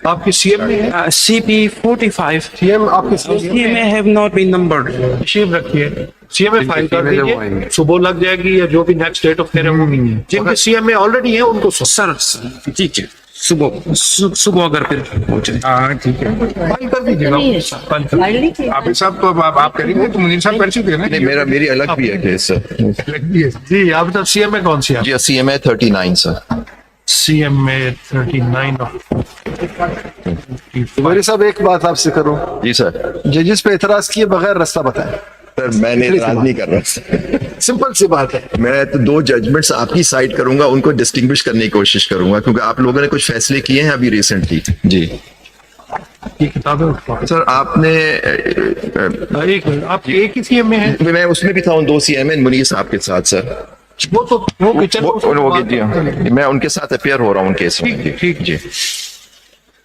आपकी सीएम में है? CP45. सीएम आपके CM CMA have not been numbered. शीम रखिए, सीएम में फाइल कर दीजिए, सुबह लग जाएगी या जो भी नेक्स्ट डेट ऑफ हेयरिंग होगी। जिनके सीएम में ऑलरेडी है उनको सर ठीक है, सुबह अगर फिर पहुंचे। हाँ ठीक है। फाइल कर दीजिएगा। आप साहब तो आप करेंगे तो मुनीर साहब कर चुके हैं ना। नहीं, मेरी अलग भी है केस सर। जी आप तो सीएम में कौन सी है? जी CMA 39 सर। सीएम में 39 मेरे साहब एक बात आपसे करूं, जी सर। जजेस पे एतराज किए बगैर रास्ता बताएं। सर मैंने इतराज नहीं कर रहा। सिंपल सी बात है। मैं तो दो जजमेंट्स आपकी साइड करूंगा, उनको डिस्टिंग्विश करने की कोशिश करूंगा, क्योंकि आप लोगों ने कुछ फैसले किए हैं अभी रिसेंटली। जी की किताबें उठवा। सर आपने एक मिनट, आप एक ही सीएम में है? मैं उसमें भी था, उन दो CMA मुनीर साहब के साथ सर। वो तो वो किचन मैं उनके साथ अपेयर हो रहा हूँ केस में। ठीक जी।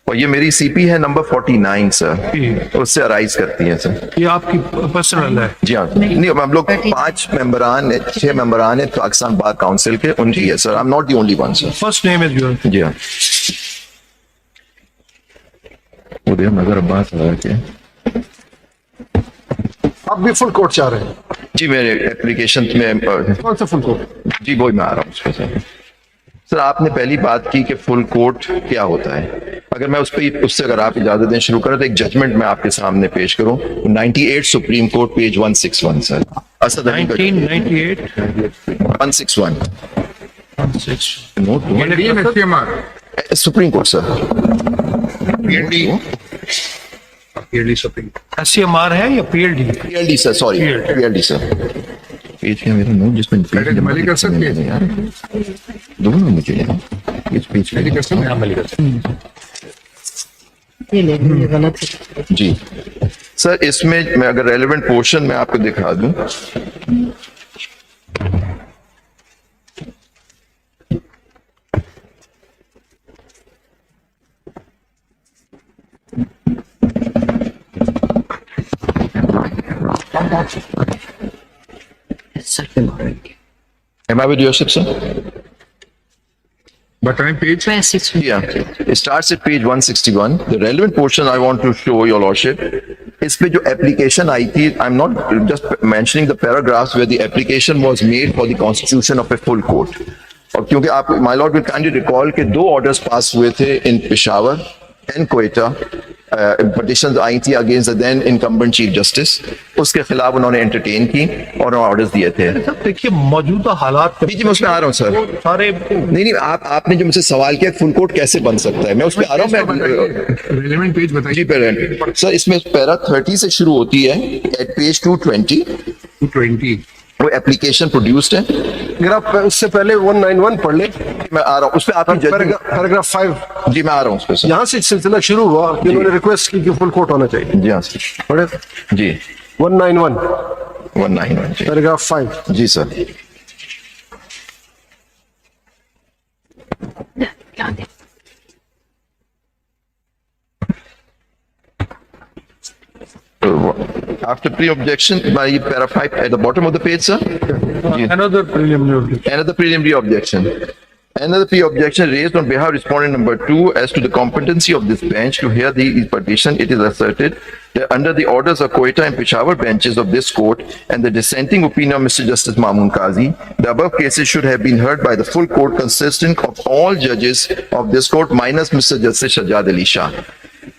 और ये मेरी CP है नंबर 49 सर, उससे अराइज करती है सर। ये आपकी पर्सनल है? जी हाँ। नहीं हम लोग 6 मेंबरान है पाकिस्तान बार काउंसिल के, उनकी है sir. I am not the only one sir. First name is your? जी हाँ। उदय नजर अब्बास है। आप भी फुल कोर्ट चाह रहे हैं? जी मेरे एप्लीकेशन में कौन सा फुल कोर्ट? जी वही मैं आ रहा हूँ उस पर सर। सर आपने पहली बात की कि फुल कोर्ट क्या होता है। अगर मैं उससे अगर आप इजाजत दें शुरू करें तो एक जजमेंट मैं आपके सामने पेश करूं। 98 supreme court page 161 sir. Asad Ali 1998 161 supreme court sir. SCMR है या PLD? PLD sir, sorry PLD sir. Page क्या मेरा नोट जिसमें पेज जमाली कर सकते हैं यार, दोनों मुझे यार पेज कर सकते हैं। ये गलत है। जी सर। इसमें मैं अगर रेलेवेंट पोर्शन में आपको दिखा दूं, Am I with Yusuf sir? बताएं page. Yeah, it starts at page 161. The relevant portion I want to show your lordship. इस पे जो application आई थी, I'm not just mentioning the paragraphs where the application was made for the constitution of a full court. और क्योंकि आप my lord will kindly recall कि 2 orders पास हुए थे in Peshawar and Quetta. Petitions आई थी against the then incumbent chief justice, उसके खिलाफ उन्होंने एंटरटेन की और ऑर्डर्स दिए थे। देखिए मौजूदा हालात जी मैं उसमें आ रहा हूँ सर। सारे नहीं आपने जो मुझसे सवाल किया फुल कोर्ट कैसे बन सकता है, मैं उसमें आ रहा हूँ। रेलेवेंट पेज बताइए। जी पेरेंट सर, इसमें पैरा 30 से शुरू होती है एट पेज 220 वो एप्लीकेशन प्रोड्यूस्ड है। अगर आप उससे पहले 191 पढ़ ले। मैं आ रहा हूँ उस पर आपकी पैराग्राफ 5। जी मैं आ रहा हूँ उस पर। यहाँ से सिलसिला शुरू हुआ कि उन्होंने रिक्वेस्ट की कि फुल कोर्ट होना चाहिए। जी हाँ सर। पढ़े जी 191 पैराग्राफ 5। जी sir. After pre-objection, by para 5 at the bottom of the page, sir. another preliminary objection. Another preliminary objection. Another pre-objection raised on behalf of respondent number 2 as to the competency of this bench to hear the petition. It is asserted that under the orders of Quetta and Peshawar benches of this court and the dissenting opinion of Mr. Justice Mamoon Qazi, the above cases should have been heard by the full court consisting of all judges of this court minus Mr. Justice Shahjad Ali Shah.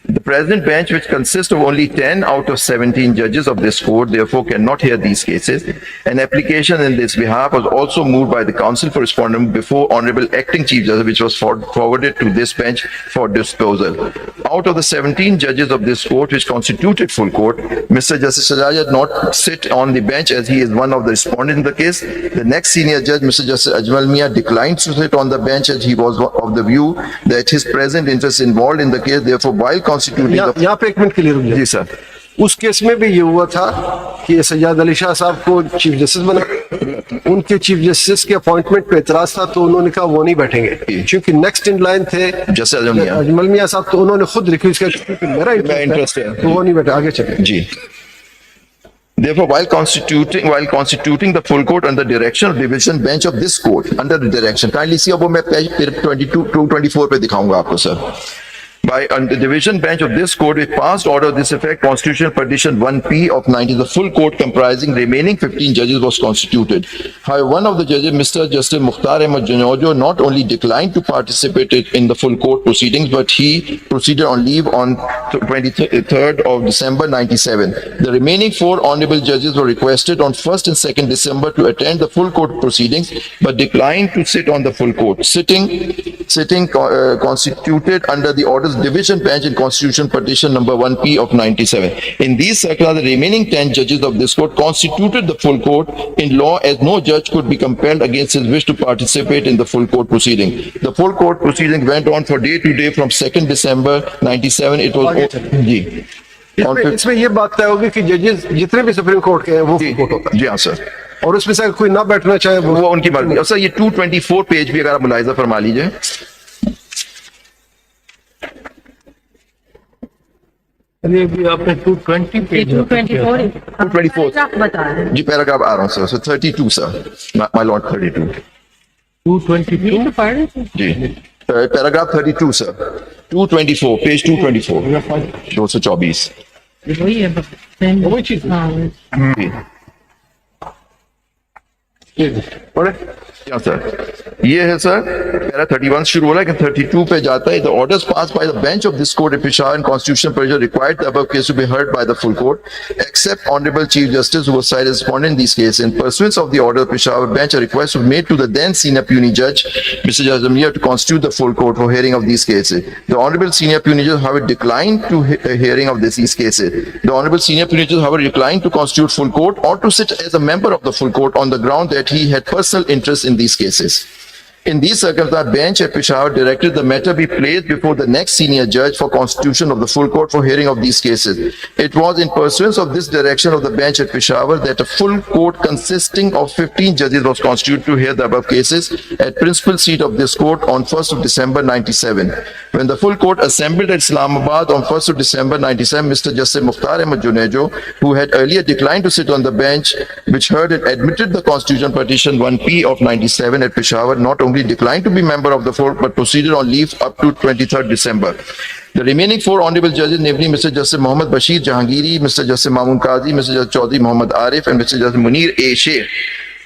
The present bench, which consists of only 10 out of 17 judges of this court, therefore cannot hear these cases. An application in this behalf was also moved by the counsel for respondent before Honorable Acting Chief Justice, which was forwarded to this bench for disposal. Out of the 17 judges of this court, which constituted full court, Mr. Justice Shahjad did not sit on the bench as he is one of the respondents in the case. The next senior judge, Mr. Justice Ajmal Mia, declined to sit on the bench as he was of the view that his present interest involved in the case. Therefore, while constituting यहाँ पे 1 minute के लिए रुक जाइए। जी sir. उस case में भी ये हुआ था कि सज्जाद अली शाह साहब को चीफ जस्टिस बना, उनके चीफ जस्टिस के अपॉइंटमेंट पे एतराज था तो उन्होंने कहा वो नहीं बैठेंगे, क्योंकि नेक्स्ट इन लाइन थे जस्टिस अजमल मियां साहब, तो उन्होंने खुद रिक्वेस्ट किया मेरा इंटरेस्ट है तो वो नहीं बैठे। आगे चले। जी Therefore, while constituting the full court under direction of division bench of this court, under the direction, kindly see, अब वो मैं पेज 224 पे दिखाऊंगा आपको sir. By under the division bench of this court, with passed order of this effect, Constitutional Petition 1P of 90, the full court comprising remaining 15 judges was constituted. However, one of the judges, Mr. Justice Mukhtar Ahmed Junojo, not only declined to participate in the full court proceedings, but he proceeded on leave on 23rd of December 97. The remaining 4 honorable judges were requested on 1st and 2nd December to attend the full court proceedings, but declined to sit on the full court. Sitting constituted under the orders division bench in Constitution Petition number 1P of 97. In these circumstances, the remaining 10 judges of this court constituted the full court in law, as no judge could be compelled against his wish to participate in the full court proceeding. The full court proceeding went on for day to day from 2nd December 97. It was जी इसमें ये बात तय होगी कि जजेस जितने भी supreme court के हैं वो जी full court होता है, जी हाँ सर, और उसमें से कोई ना बैठना चाहे वो उनकी मर्जी. और सर ये 224 पेज भी अगर आप मुलाहिजा फरमा लीजिए. अरे अभी आपने 220 पेज 224 224 बता रहे हैं. जी पैराग्राफ आ रहा हूँ sir. So 32 sir, my lord 32 222 ये तो पढ़ रहे थे. जी. पैराग्राफ 32 सर, 224 पेज 224 224 वही है बस. वही चीज है. जी. पढ़े. क्या सर, ये है सर पैरा 31 शुरू हो रहा है कि 32 पे जाता है. The orders pass by the bench of this court Peshawar and constitutional procedure required the above case to be heard by the full court, except honorable chief justice who was cited as respondent in these cases. In pursuance of the order of Peshawar bench, a request was made to the then senior puisne judge Mr. Jazamia to constitute the full court for hearing of these cases. The honorable senior puisne judge, however, declined to hearing of these cases. The honorable senior puisne judge, however, declined to constitute full court or to sit as a member of the full court on the ground that he had personal interest in these cases. In these circumstances, bench at Peshawar directed the matter be placed before the next senior judge for constitution of the full court for hearing of these cases. It was in pursuance of this direction of the bench at Peshawar that a full court consisting of 15 judges was constituted to hear the above cases at principal seat of this court on 1st of December 97. When the full court assembled at Islamabad on 1st of December 97, Mr. Justice Mukhtar Ahmed Junojo, who had earlier declined to sit on the bench which heard and admitted the constitution petition 1P of 97 at Peshawar, not only declined to be member of the court but proceeded on leave up to 23rd December. The remaining 4 honorable judges, namely Mr. Justice Mohammad Bashir Jahangiri, Mr. Justice Mamun Qazi, Mr. Justice Chaudhry Muhammad Arif, and Mr. Justice Munir A. Sheikh,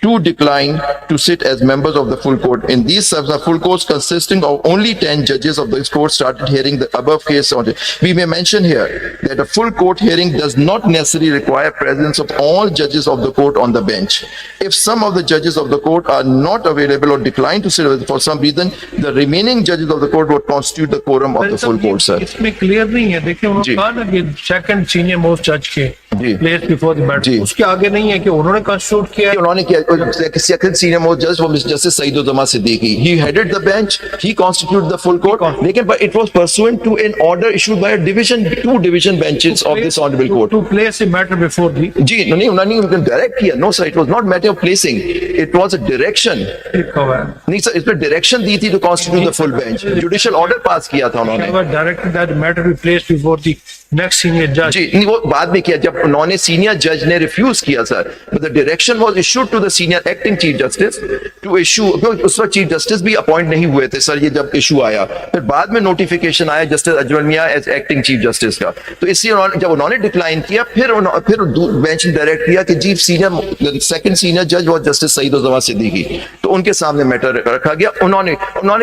to decline to sit as members of the full court. In these subs, full courts consisting of only 10 judges of this court started hearing the above case. We may mention here that a full court hearing does not necessarily require presence of all judges of the court on the bench. If some of the judges of the court are not available or decline to sit for some reason, the remaining judges of the court would constitute the quorum of the full court, sir. इसमें clear नहीं है. देखिए उन्होंने जी. कहा ना कि second senior most जज के जी. प्लेस बिफोर द जी. मैटर, उसके आगे नहीं है कि उन्होंने कंस्टिट्यूट किया. उन्होंने किया second senior most judge was Justice Saeed-ud-Dama Siddiqui. He headed the bench. He constituted the full court. But it was pursuant to an order issued by a two division benches of this honorable court. To place a matter before the जी नहीं उन्होंने direct किया. No sir, it was not matter of placing. It was a direction. लिखा हुआ है. नहीं sir, इसमें direction दी थी to constitute the full bench. Judicial order पास किया था उन्होंने. Directed that matter be placed before the next senior judge. जी नहीं, वो बाद में किया जब उन्होंने सीनियर जज ने रिफ्यूज किया sir. But the direction was issued to the senior acting chief justice to issue. उस वक्त चीफ जस्टिस भी अपॉइंट नहीं हुए थे सर. ये जब इशू आया फिर बाद में नोटिफिकेशन आया जस्टिस अजमल मियां एज एक्टिंग चीफ जस्टिस का. तो इसलिए जब उन्होंने डिक्लाइन किया फिर बेंच ने डायरेक्ट किया कि चीफ सीनियर सेकंड सीनियर जज वो जस्टिस सईद-उद-दौला सिद्दीकी. तो उनके सामने मैटर रखा गया. उन्होंने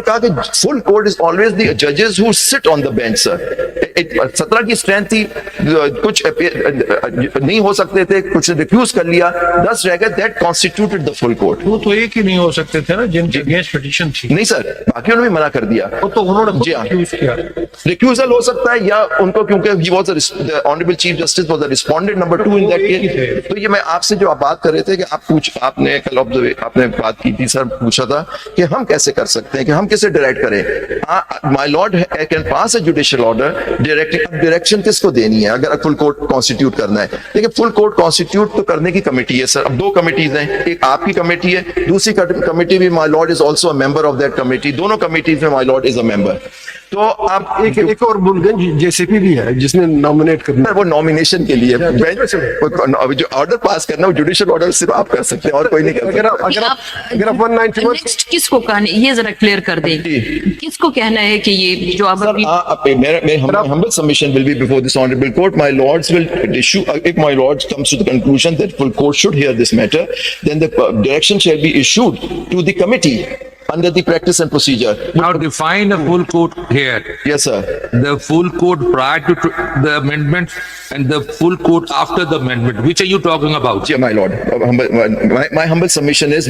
कहा कि full court is always the जजेस who sit on the bench sir. 17 की स्ट्रेंथ थी, कुछ नहीं हो सकते थे, कुछ रिफ्यूज कर लिया, 10 रह गए. That constituted the full court. वो तो एक ही नहीं हो सकते थे ना जिनके अगेंस्ट पिटीशन थी. नहीं सर, बाकी उन्होंने भी मना कर दिया. वो तो उन्होंने जी हाँ. रिफ्यूज किया. रिक्यूजल हो सकता है या उनको क्योंकि he was the honorable chief justice was the respondent number 2 in that case. तो ये मैं आपसे जो आप बात कर रहे थे कि आपने कल आपने बात की थी सर, पूछा था कि हम कैसे कर सकते हैं, कि हम कैसे डायरेक्ट करें. My Lord can pass a judicial order direction किसको देनी है अगर फुल कोर्ट कॉन्स्टिट्यूट करना है. देखिए फुल कोर्ट कॉन्स्टिट्यूट तो करने की कमेटी है सर. अब 2 कमेटीज हैं, एक आपकी कमेटी है, दूसरी कमेटी भी my Lord is also a member of that committee. दोनों कमेटीज में my Lord is a member. तो आप एक और भूल गए, जेसीपी भी है जिसने नॉमिनेट करना। वो नॉमिनेशन के लिए बेंच अभी जो ऑर्डर पास करना वो जुडिशियल ऑर्डर सिर्फ आप कर सकते हैं और कोई नहीं कर अगर सकता। अगर आप 191 नेक्स्ट किसको कहना, ये जरा क्लियर कर दे, किसको कहना है कि ये जो अब अभी My humble submission will be before this honorable court. My lords will issue, if my lords comes to the conclusion that full court should hear this matter, then the direction shall be issued to the committee under the practice and procedure. Now define a full court here. Yes, sir. The full court prior to the amendment and the full court after the amendment. Which are you talking about? Yeah, my lord. My humble submission is,